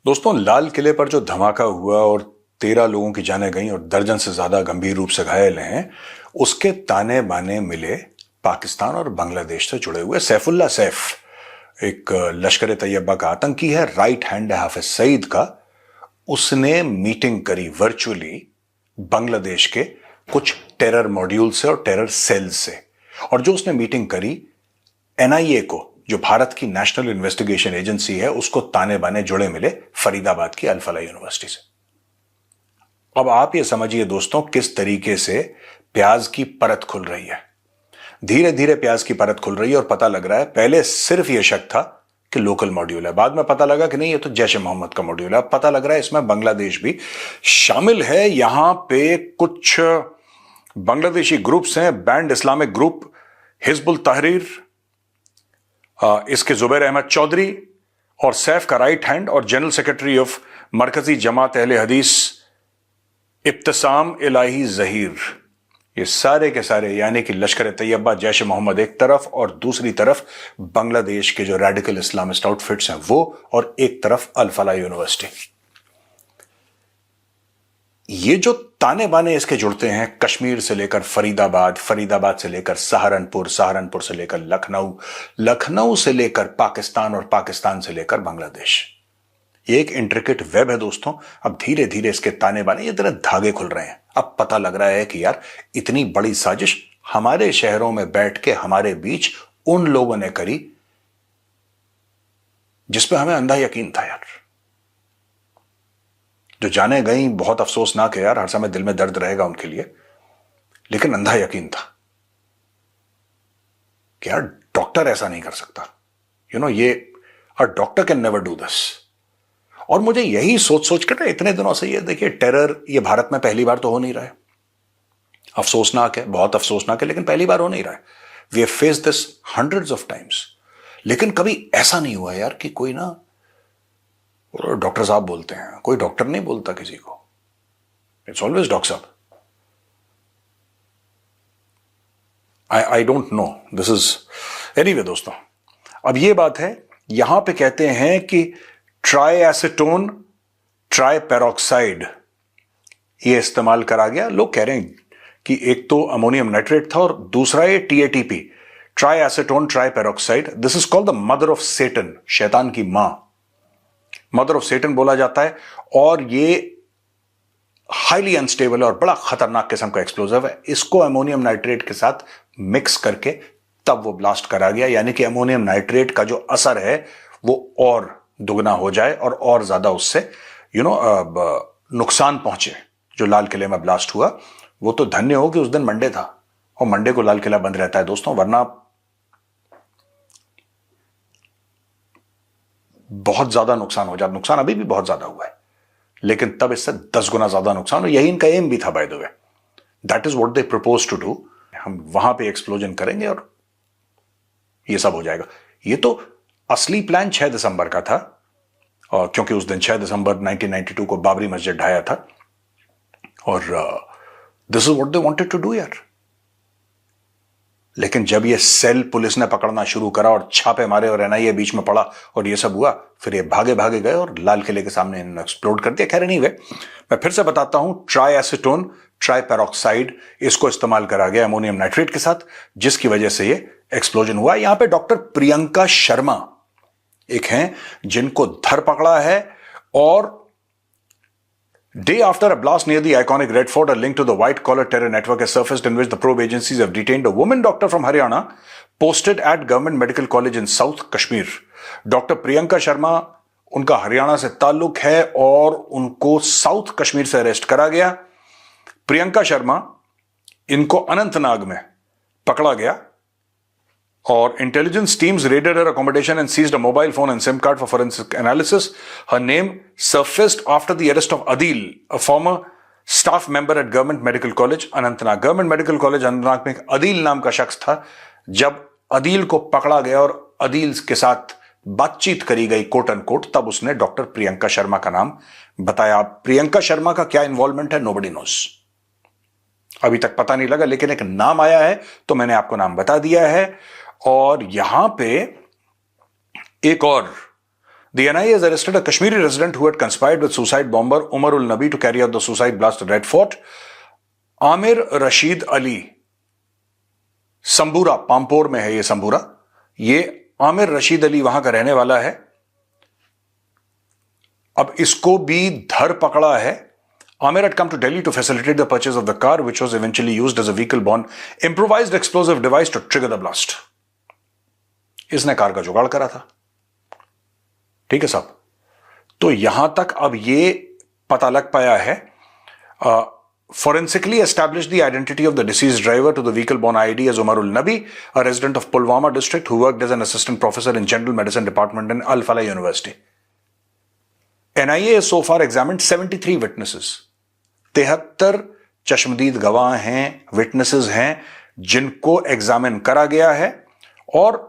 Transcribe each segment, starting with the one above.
दोस्तों, लाल किले पर जो धमाका हुआ और 13 लोगों की जानें गईं और दर्जन से ज्यादा गंभीर रूप से घायल हैं, उसके ताने बाने मिले पाकिस्तान और बांग्लादेश से जुड़े हुए सैफुल्ला सैफ, एक लश्कर तैयबा का आतंकी है, राइट हैंड है हाफिज सईद का। उसने मीटिंग करी वर्चुअली बांग्लादेश के कुछ टेरर मॉड्यूल से और टेरर सेल से। और जो उसने मीटिंग करी, एनआईए को, जो भारत की नेशनल इन्वेस्टिगेशन एजेंसी है, उसको ताने बाने जुड़े मिले फरीदाबाद की अल फलाह यूनिवर्सिटी से। अब आप ये समझिए दोस्तों, किस तरीके से प्याज की परत खुल रही है। धीरे धीरे प्याज की परत खुल रही है और पता लग रहा है, पहले सिर्फ यह शक था कि लोकल मॉड्यूल है, बाद में पता लगा कि नहीं, ये तो जैश ए मोहम्मद का मॉड्यूल है। अब पता लग रहा है इसमें बांग्लादेश भी शामिल है। यहां पे कुछ बांग्लादेशी ग्रुप्स हैं, बैंड इस्लामिक ग्रुप हिजबुल तहरीर, इसके जुबैर अहमद चौधरी और सैफ का राइट हैंड और जनरल सेक्रेटरी ऑफ मरकजी जमात अहले हदीस इब्तिसाम इलाही जहीर, ये सारे के सारे यानी कि लश्कर तैयबा, जैश मोहम्मद एक तरफ और दूसरी तरफ बांग्लादेश के जो रेडिकल इस्लामिस्ट आउटफिट्स हैं वो, और एक तरफ अल फलाह यूनिवर्सिटी। ये जो ताने बाने इसके जुड़ते हैं, कश्मीर से लेकर फरीदाबाद, फरीदाबाद से लेकर सहारनपुर, सहारनपुर से लेकर लखनऊ, लखनऊ से लेकर पाकिस्तान और पाकिस्तान से लेकर बांग्लादेश, ये एक इंट्रिकेट वेब है दोस्तों। अब धीरे धीरे इसके ताने बाने, ये तरह धागे खुल रहे हैं। अब पता लग रहा है कि यार, इतनी बड़ी साजिश हमारे शहरों में बैठ के हमारे बीच उन लोगों ने करी जिसपे हमें अंधा यकीन था यार। जो जाने गई, बहुत अफसोसनाक है यार, हर समय दिल में दर्द रहेगा उनके लिए, लेकिन अंधा यकीन था कि यार डॉक्टर ऐसा नहीं कर सकता। ये a doctor can never do this. और मुझे यही सोच सोच कर इतने दिनों से, ये देखिए, टेरर ये भारत में पहली बार तो हो नहीं रहा है। अफसोसनाक है, बहुत अफसोसनाक है, लेकिन पहली बार हो नहीं रहा है। We have faced this hundreds of times, लेकिन कभी ऐसा नहीं हुआ यार कि कोई ना, डॉक्टर साहब बोलते हैं, कोई डॉक्टर नहीं बोलता किसी को, इट्स ऑलवेज डॉक्टर साहब। I don't know this is anyway दोस्तों। अब ये बात है, यहां पे कहते हैं कि ट्राई एसीटोन ट्राई पेरोक्साइड ये इस्तेमाल करा गया। लोग कह रहे हैं कि एक तो अमोनियम नाइट्रेट था और दूसरा ये TATP, tri acetone tri peroxide. This is called the mother of Satan, शैतान की मां, मदर ऑफ सेटन बोला जाता है। और ये हाईली अनस्टेबल है और बड़ा खतरनाक किस्म का एक्सप्लोजिव है। इसको अमोनियम नाइट्रेट के साथ मिक्स करके तब वो ब्लास्ट करा गया, यानी कि अमोनियम नाइट्रेट का जो असर है वो और दुगना हो जाए और ज्यादा उससे नुकसान पहुंचे। जो लाल किले में ब्लास्ट हुआ, वो तो धन्य हो कि उस दिन मंडे था और मंडे को लाल किला बंद रहता है दोस्तों, वरना बहुत ज्यादा नुकसान हो जाता। नुकसान अभी भी बहुत ज्यादा हुआ है, लेकिन तब इससे 10 गुना ज्यादा नुकसान। और यही इनका एम भी था, by the way, that is what they propose to do. हम वहां पे एक्सप्लोजन करेंगे और ये सब हो जाएगा। ये तो असली प्लान 6 दिसंबर का था, और क्योंकि उस दिन 6 दिसंबर 1992 को बाबरी मस्जिद ढाया था, और this is what they wanted to do यार। लेकिन जब ये सेल पुलिस ने पकड़ना शुरू करा और छापे मारे और एनआईए बीच में पड़ा और ये सब हुआ, फिर ये भागे भागे गए और लाल किले के सामने इन्होंने एक्सप्लोड कर दिया। खैर नहीं वे, मैं फिर से बताता हूं, ट्राई एसीटोन ट्राई पेरोक्साइड, इसको इस्तेमाल करा गया अमोनियम नाइट्रेट के साथ, जिसकी वजह से ये एक्सप्लोजन हुआ। यहां पे डॉक्टर प्रियंका शर्मा एक हैं जिनको धर पकड़ा है, और day after a blast near the iconic Red Fort, a link to the white-collar terror network has surfaced in which the probe agencies have detained a woman doctor from Haryana posted at Government Medical College in South Kashmir. Doctor Priyanka Sharma, उनका हरियाणा से ताल्लुक है और उनको south Kashmir से arrest करा गया। प्रियंका शर्मा, इनको अनंतनाग में पकड़ा गया और intelligence teams raided her accommodation and seized a mobile phone and SIM card for forensic analysis. Her name surfaced after the arrest of Adil, a former staff member at Government Medical College, Anantnag. Government Medical College, Anantnag में एक अदील नाम का शख्स था। जब अदील को पकड़ा गया और अदील के साथ बातचीत करी गई कोट एंड कोट, तब उसने डॉक्टर प्रियंका शर्मा का नाम बताया। प्रियंका शर्मा का क्या इन्वॉल्वमेंट है, नोबडी नोस, अभी तक पता नहीं लगा, लेकिन एक नाम आया है तो मैंने आपको नाम बता दिया है। और यहां पे एक और The NIA has arrested a Kashmiri resident who had conspired with suicide bomber Umar ul Nabi to carry out the suicide blast at Red Fort. Aamir Rashid Ali, Sambura, Pampore में है ये संबूरा, ये आमिर रशीद अली वहां का रहने वाला है। अब इसको भी धर पकड़ा है। Amir had come to Delhi to facilitate the purchase of the car, which was eventually used as a vehicle-borne improvised explosive device to trigger the blast. इसने कार का जुगाड़ करा था। ठीक है साहब, तो यहां तक अब ये पता लग पाया है। Forensically established the identity of the deceased driver to the vehicle-borne ID as Umar ul Nabi, a resident of Pulwama district who worked as an assistant professor in general medicine department in Al Falah University. NIA has so far examined 73 witnesses. 73 चश्मदीद गवाह हैं, witnesses हैं, जिनको examine करा गया है और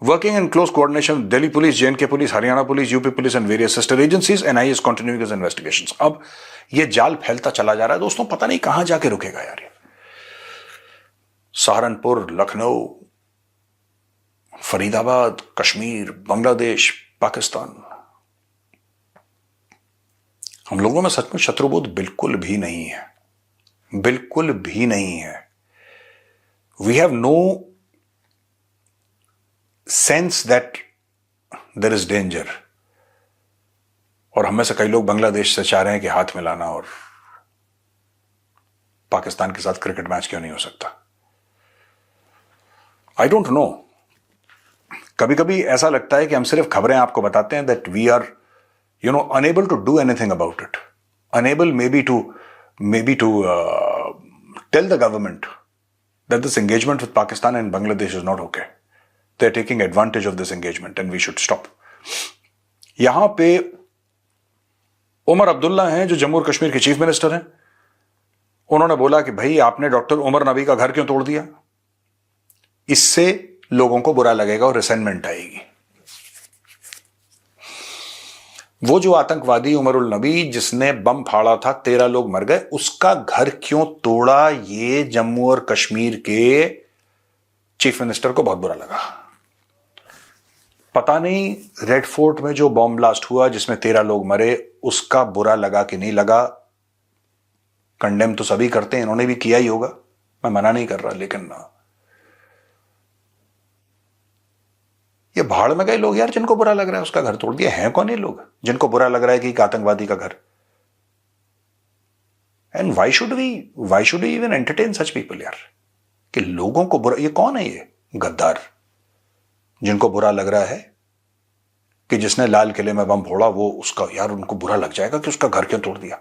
working in close coordination Delhi police, JNK police, Haryana police, UP police and various sister agencies, NIA is continuing his investigations. अब ये जाल फैलता चला जा रहा है दोस्तों, पता नहीं कहां जाके रुकेगा यार ये। सहारनपुर, लखनऊ, फरीदाबाद, कश्मीर, बांग्लादेश, पाकिस्तान, हम लोगों में सच में शत्रुबोध बिल्कुल भी नहीं है, बिल्कुल भी नहीं है। We have no sense that there is danger. और हम में से कई लोग बांग्लादेश से चाह रहे हैं कि हाथ मिलाना और पाकिस्तान के साथ क्रिकेट मैच क्यों नहीं हो सकता। आई डोंट नो, कभी कभी ऐसा लगता है कि हम सिर्फ खबरें आपको बताते हैं, that we are unable to do anything about it. Unable maybe to tell the government that this engagement with Pakistan and Bangladesh is not okay. They're taking advantage of this engagement and we should stop. यहां पे उमर अब्दुल्ला हैं जो जम्मू और कश्मीर के chief minister हैं। उन्होंने बोला कि भाई आपने डॉक्टर उमर नबी का घर क्यों तोड़ दिया, इससे लोगों को बुरा लगेगा और रिसेंटमेंट आएगी। वो जो आतंकवादी उमर उल नबी जिसने बम फाड़ा था, 13 लोग मर गए, उसका घर क्यों तोड़ा, ये जम्मू और कश्मीर के चीफ मिनिस्टर को बहुत बुरा लगा। पता नहीं रेड फोर्ट में जो बॉम्ब ब्लास्ट हुआ जिसमें 13 लोग मरे, उसका बुरा लगा कि नहीं लगा। कंडेम तो सभी करते हैं, इन्होंने भी किया ही होगा, मैं मना नहीं कर रहा, लेकिन ये भाड़ में गए लोग यार, जिनको बुरा लग रहा है उसका घर तोड़ दिया। हैं कौन ये लोग जिनको बुरा लग रहा है कि एक आतंकवादी का घर। And why should we even entertain such people यार, कि लोगों को बुरा, ये कौन है ये गद्दार जिनको बुरा लग रहा है कि जिसने लाल किले में बम फोड़ा वो उसका, यार उनको बुरा लग जाएगा कि उसका घर क्यों तोड़ दिया।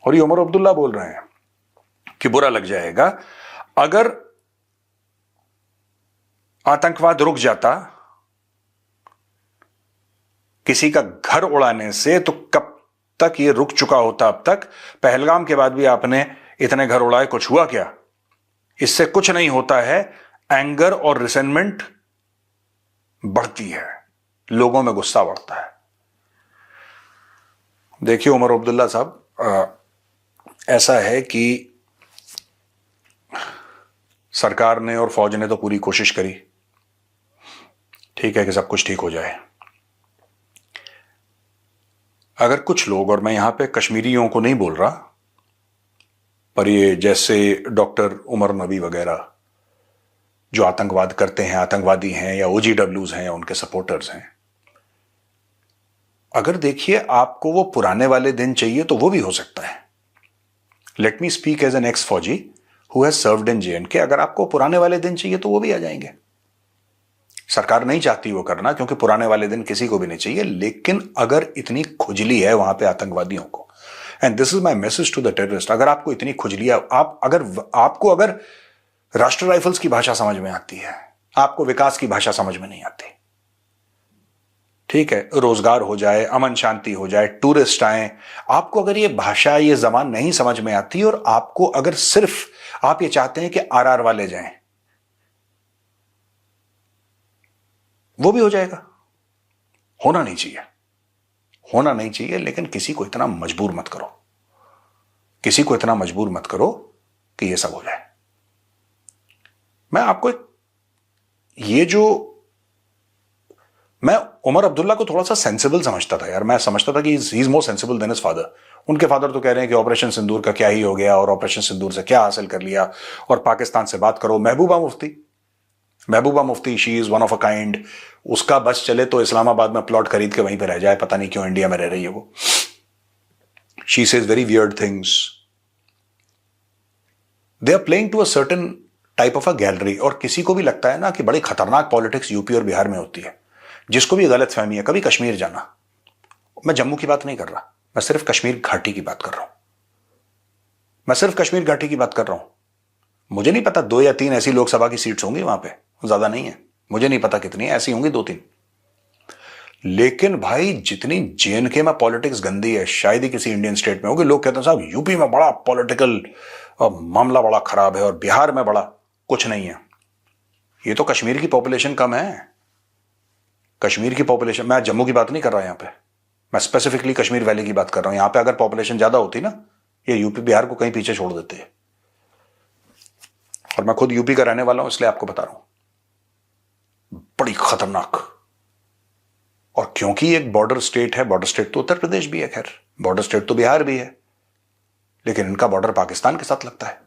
और ये उमर अब्दुल्ला बोल रहे हैं कि बुरा लग जाएगा। अगर आतंकवाद रुक जाता किसी का घर उड़ाने से, तो कब तक ये रुक चुका होता। अब तक पहलगाम के बाद भी आपने इतने घर उड़ाए, कुछ हुआ क्या? इससे कुछ नहीं होता है, एंगर और रिसेंटमेंट बढ़ती है, लोगों में गुस्सा बढ़ता है। देखिए उमर अब्दुल्ला साहब, ऐसा है कि सरकार ने और फौज ने तो पूरी कोशिश करी, ठीक है, कि सब कुछ ठीक हो जाए। अगर कुछ लोग, और मैं यहां पे कश्मीरियों को नहीं बोल रहा, पर ये जैसे डॉक्टर उमर नबी वगैरह जो आतंकवाद करते हैं, आतंकवादी हैं या OGWs हैं या उनके सपोर्टर्स हैं, अगर देखिए आपको वो पुराने वाले दिन चाहिए तो वो भी हो सकता है। Let me speak as an ex फौजी who has served in J&K, अगर आपको पुराने वाले दिन चाहिए तो वो भी आ जाएंगे। सरकार नहीं चाहती वो करना, क्योंकि पुराने वाले दिन किसी को भी नहीं चाहिए, लेकिन अगर इतनी खुजली है वहां पे आतंकवादियों को, and this is my message to the terrorist, अगर आपको इतनी खुजली है, आपको अगर राष्ट्र राइफल्स की भाषा समझ में आती है, आपको विकास की भाषा समझ में नहीं आती, ठीक है, रोजगार हो जाए, अमन शांति हो जाए, टूरिस्ट आए, आपको अगर ये भाषा, ये जबान नहीं समझ में आती, और आपको अगर सिर्फ आप ये चाहते हैं कि RR वाले जाएं, वो भी हो जाएगा। होना नहीं चाहिए, होना नहीं चाहिए, लेकिन किसी को इतना मजबूर मत करो, किसी को इतना मजबूर मत करो कि ये सब हो जाए। मैं आपको एक ये जो मैं उमर अब्दुल्ला को थोड़ा सा सेंसिबल समझता था यार, मैं समझता था कि he is more sensible than his father. उनके फादर तो कह रहे हैं कि ऑपरेशन सिंदूर का क्या ही हो गया और ऑपरेशन सिंदूर से क्या हासिल कर लिया, और पाकिस्तान से बात करो। Mehbooba Mufti she is one of a kind, उसका बस चले तो इस्लामाबाद में प्लॉट खरीद के वहीं पे रह जाए, पता नहीं क्यों इंडिया में रह रही है वो। She says very weird things. They are playing to a certain type of a gallery, और किसी को भी लगता है ना कि बड़ी खतरनाक पॉलिटिक्स यूपी और बिहार में होती है। जिसको भी गलत फहमी है, कभी कश्मीर जाना, मैं जम्मू की बात नहीं कर रहा, मैं सिर्फ कश्मीर घाटी की बात कर रहा हूं। मैं सिर्फ कश्मीर घाटी की बात कर रहा हूं। मुझे नहीं पता 2 या 3 ऐसी लोकसभा की सीट्स होंगी वहां पे, ज्यादा नहीं है, मुझे नहीं पता कितनी ऐसी होंगी, 2-3। लेकिन भाई जितनी जेएनके में पॉलिटिक्स गंदी है, शायद ही किसी इंडियन स्टेट में होगी। लोग कहते हैं साहब यूपी में बड़ा पॉलिटिकल मामला बड़ा खराब है और बिहार में बड़ा कुछ नहीं है। ये तो कश्मीर की पॉपुलेशन कम है। कश्मीर की पॉपुलेशन, मैं जम्मू की बात नहीं कर रहा यहां पे, मैं स्पेसिफिकली कश्मीर वैली की बात कर रहा हूं। यहां पे अगर पॉपुलेशन ज्यादा होती ना, ये यूपी बिहार को कहीं पीछे छोड़ देते हैं। और मैं खुद यूपी का रहने वाला हूं, इसलिए आपको बता रहा हूं, बड़ी खतरनाक। और क्योंकि एक बॉर्डर स्टेट है, बॉर्डर स्टेट तो उत्तर प्रदेश भी है, खैर बॉर्डर स्टेट तो बिहार भी है, लेकिन इनका बॉर्डर पाकिस्तान के साथ लगता है।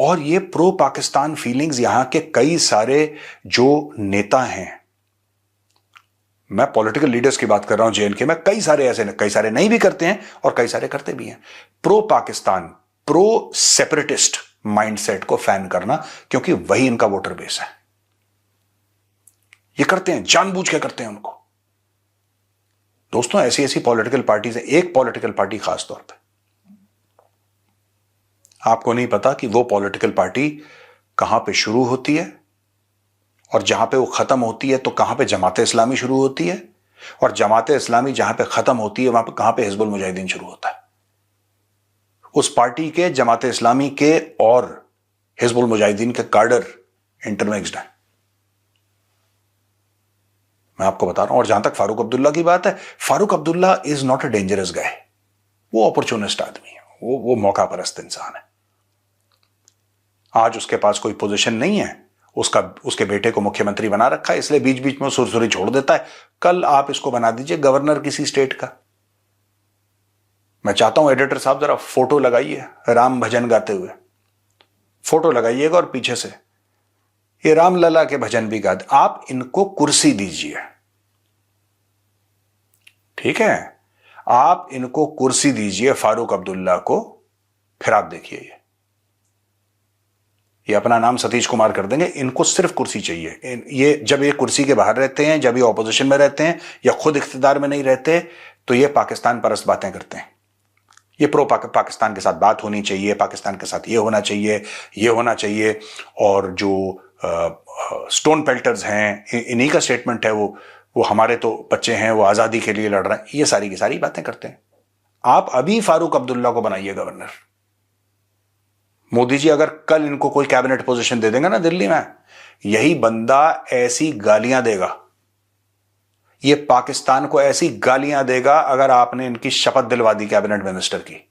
और ये प्रो पाकिस्तान फीलिंग्स यहां के कई सारे जो नेता हैं, मैं पॉलिटिकल लीडर्स की बात कर रहा हूं जेएनके में, कई सारे नहीं भी करते हैं और कई सारे करते भी हैं। Pro Pakistan, pro separatist mindset को फैन करना, क्योंकि वही इनका वोटर बेस है। ये करते हैं, जानबूझ के करते हैं उनको। दोस्तों ऐसी ऐसी पॉलिटिकल पार्टीज है, एक पॉलिटिकल पार्टी खास तौर पे, आपको नहीं पता कि वो पॉलिटिकल पार्टी कहां पे शुरू होती है और जहां पे वो खत्म होती है, तो कहां पे जमात इस्लामी शुरू होती है, और जमात इस्लामी जहां पे खत्म होती है, वहां पे कहां पे हिजबुल मुजाहिदीन शुरू होता है। उस पार्टी के, जमात इस्लामी के और हिजबुल मुजाहिदीन के कार्डर इंटरमिक्स्ड है, मैं आपको बता रहा हूं। और जहां तक फारूक अब्दुल्ला की बात है, Farooq Abdullah is not a dangerous guy, वो अपॉर्चुनिस्ट आदमी है, वो मौका परस्त इंसान है। आज उसके पास कोई पोजीशन नहीं है, उसके बेटे को मुख्यमंत्री बना रखा है, इसलिए बीच बीच में सुरसुरी छोड़ देता है। कल आप इसको बना दीजिए गवर्नर किसी स्टेट का। मैं चाहता हूं एडिटर साहब जरा फोटो लगाइए राम भजन गाते हुए, फोटो लगाइएगा और पीछे से ये राम लला के भजन भी गाते। आप इनको कुर्सी दीजिए, ठीक है, आप इनको कुर्सी दीजिए फारूक अब्दुल्ला को, फिर आप देखिए ये अपना नाम सतीश कुमार कर देंगे। इनको सिर्फ कुर्सी चाहिए। ये जब ये कुर्सी के बाहर रहते हैं, जब ये ऑपोजिशन में रहते हैं या खुद इख्तिदार में नहीं रहते, तो ये पाकिस्तान परस्त बातें करते हैं। ये प्रो पाकिस्तान के साथ बात होनी चाहिए, पाकिस्तान के साथ ये होना चाहिए, ये होना चाहिए। और जो स्टोन पेल्टर्स हैं, इन्हीं का स्टेटमेंट है वो हमारे तो बच्चे हैं, वो आजादी के लिए लड़ रहे हैं, ये सारी की सारी बातें करते हैं। आप अभी फारूक अब्दुल्ला को बनाइए गवर्नर। मोदी जी अगर कल इनको कोई कैबिनेट पोजीशन दे देंगे ना दिल्ली में, यही बंदा ऐसी गालियां देगा, ये पाकिस्तान को ऐसी गालियां देगा, अगर आपने इनकी शपथ दिलवा दी कैबिनेट मिनिस्टर की,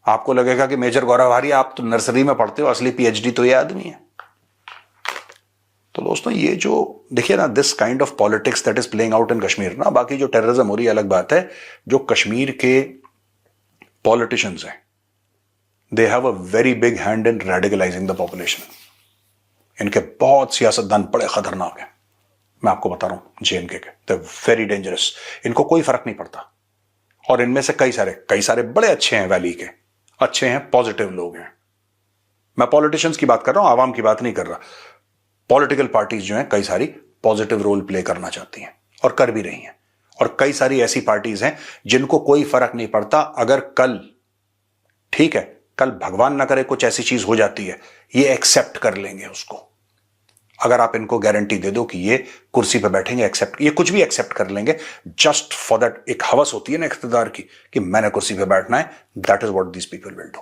आपको लगेगा कि मेजर गौरव भारी आप तो नर्सरी में पढ़ते हो, असली पीएचडी तो ये आदमी है। तो दोस्तों ये जो देखिए ना, this kind of politics that is playing out in Kashmir ना, बाकी जो टेररिज्म हो रही है अलग बात है। जो कश्मीर के पॉलिटिशियंस हैं, they have a very big hand in radicalizing the population. इनके बहुत सियासतदान बड़े खतरनाक हैं, मैं आपको बता रहा हूं जेएनके के, they're very dangerous. इनको कोई फर्क नहीं पड़ता। और इनमें से कई सारे बड़े अच्छे हैं, वैली के अच्छे हैं, पॉजिटिव लोग हैं। मैं पॉलिटिशियंस की बात कर रहा हूं, आवाम की बात नहीं कर रहा। पॉलिटिकल पार्टीज जो हैं कई सारी पॉजिटिव रोल प्ले करना चाहती हैं और कर भी रही हैं। और कई सारी ऐसी पार्टीज हैं जिनको कोई फर्क नहीं पड़ता अगर कल, ठीक है, कल भगवान ना करे कुछ ऐसी चीज हो जाती है, ये एक्सेप्ट कर लेंगे उसको। अगर आप इनको गारंटी दे दो कि ये कुर्सी पे बैठेंगे, एक्सेप्ट, ये कुछ भी एक्सेप्ट कर लेंगे जस्ट फॉर दैट। एक हवस होती है ना इख्तिदार की कि मैंने कुर्सी पे बैठना है, that is what these people will do.